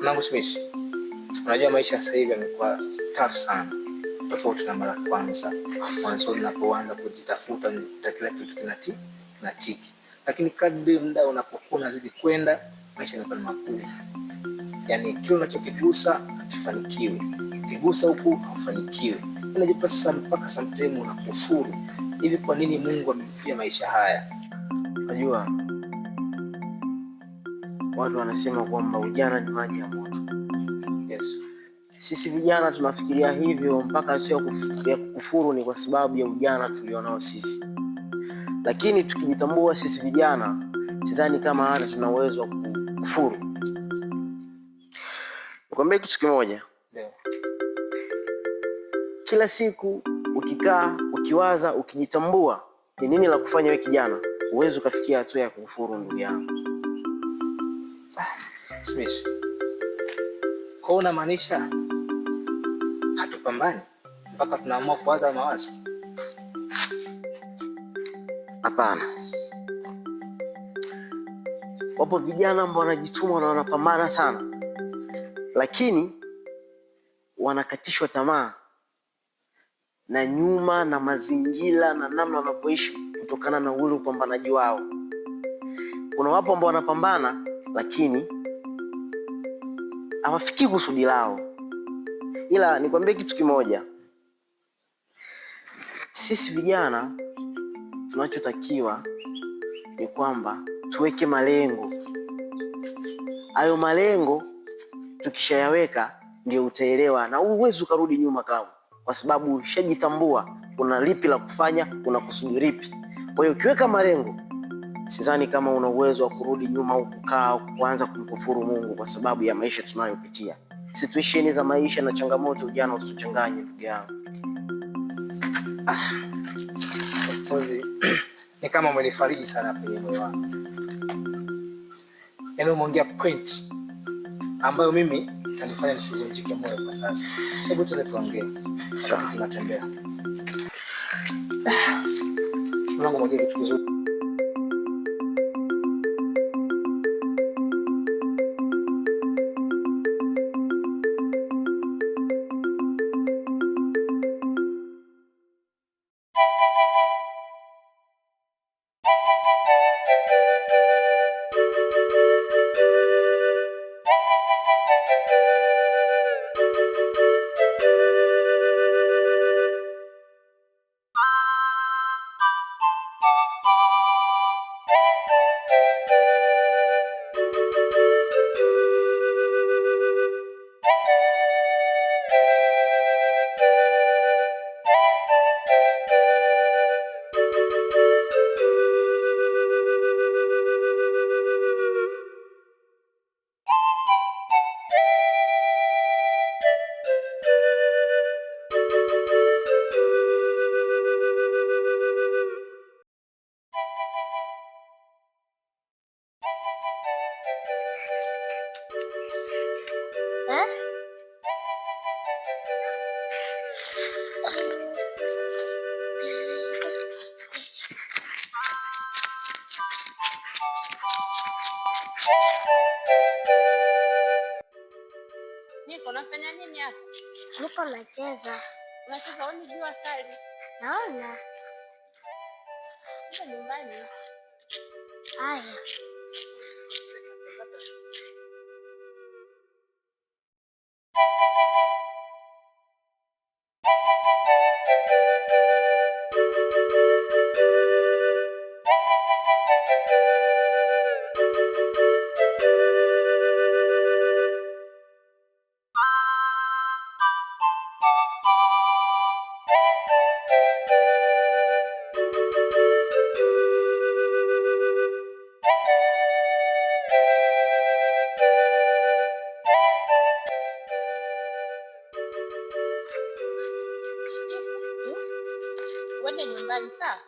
Mwanangu Smith, unajua maisha sasa hivi yamekuwa tough sana. Tofauti na mara kwanza. Mwanzo unapoanza kujitafuta kila kitu kinatiki. Lakini kadri muda unapokuwa unazidi kwenda, maisha yanakuwa magumu. Yaani kile unachokigusa hakifanikiwi. Ukigusa huku hufanikiwi. Unajipata sasa mpaka sometimes unakufuru. Hivi kwa nini Mungu amekufia maisha haya? Unajua watu wanasema kwamba ujana ni maji ya moto. Yes. Sisi vijana tunafikiria hivyo mpaka sio kufikiria kufuru, ni kwa sababu ya ujana tulionao sisi. Lakini tukijitambua sisi vijana, sidhani kama hata tuna uwezo wa kufuru. Nikwambie kitu kimoja. Yeah. Kila siku ukikaa, ukiwaza, ukijitambua ni nini la kufanya wewe kijana, uwezo ukafikia hatua ya kufuru, ndugu yangu. Smith, kwa unamaanisha hatupambani mpaka tunaamua kuwaza mawazo? Hapana. Wapo vijana ambao wanajituma na wanapambana sana, lakini wanakatishwa tamaa na nyuma na mazingira na namna wanavyoishi kutokana na ule upambanaji wao. Kuna wapo ambao wanapambana lakini hawafikii kusudi lao. Ila nikwambie kitu kimoja, sisi vijana tunachotakiwa ni kwamba tuweke malengo. Hayo malengo tukishayaweka ndio utaelewa na uwezo ukarudi nyuma kama, kwa sababu ushajitambua una lipi la kufanya, una kusudi lipi. Kwa hiyo ukiweka malengo, sidhani kama una uwezo wa kurudi nyuma au kukaa kuanza kumkufuru Mungu kwa sababu ya maisha tunayopitia. Situation za maisha na changamoto ujana usituchanganye, ndugu yangu. Ni kama umenifariji sana kwenye moyo wangu. Yaani umeongea point ambayo mimi itanifanya nisivunjike moyo kwa sasa. Hebu tuongee. Sawa, tunatembea. Mungu mwambie kitu kizuri. Niko nafanya nini hapa? Niko nacheza. Unacheza oni jua kali? Naona. Niko nyumbani. Haya. Wende nyumbani sawa?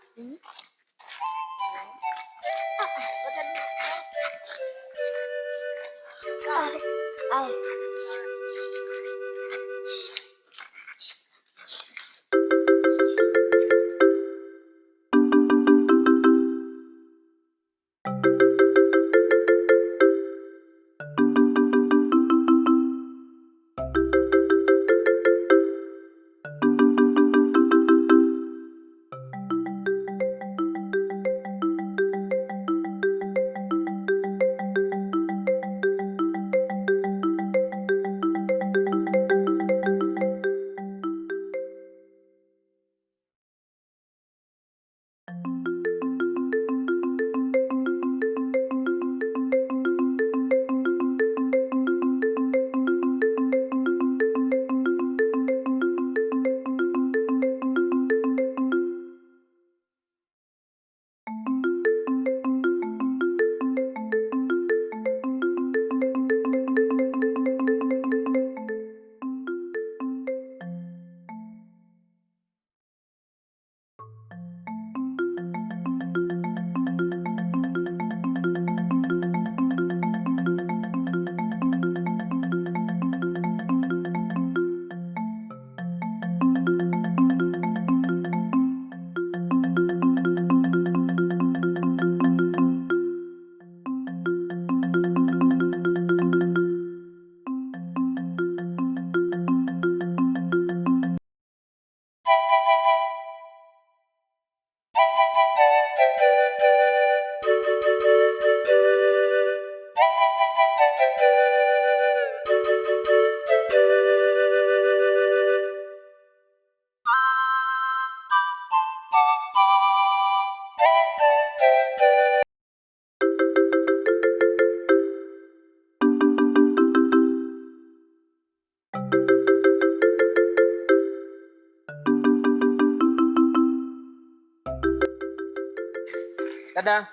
Dada.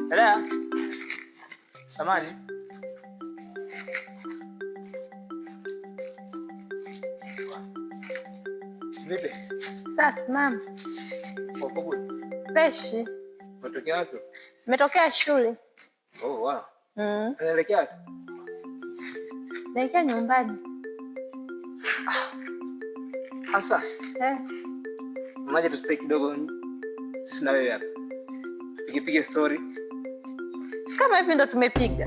Dada. Samani. Vipi? Safi mama. Uko good? Freshi. Unatokea wapi? Nimetokea shule. Oh, wow. Mm. Unaelekea wapi? Naelekea nyumbani. Hasa. Eh. Unaje tustay kidogo sisi na wewe hapa. Pige story. Kama hivi ndo tumepiga.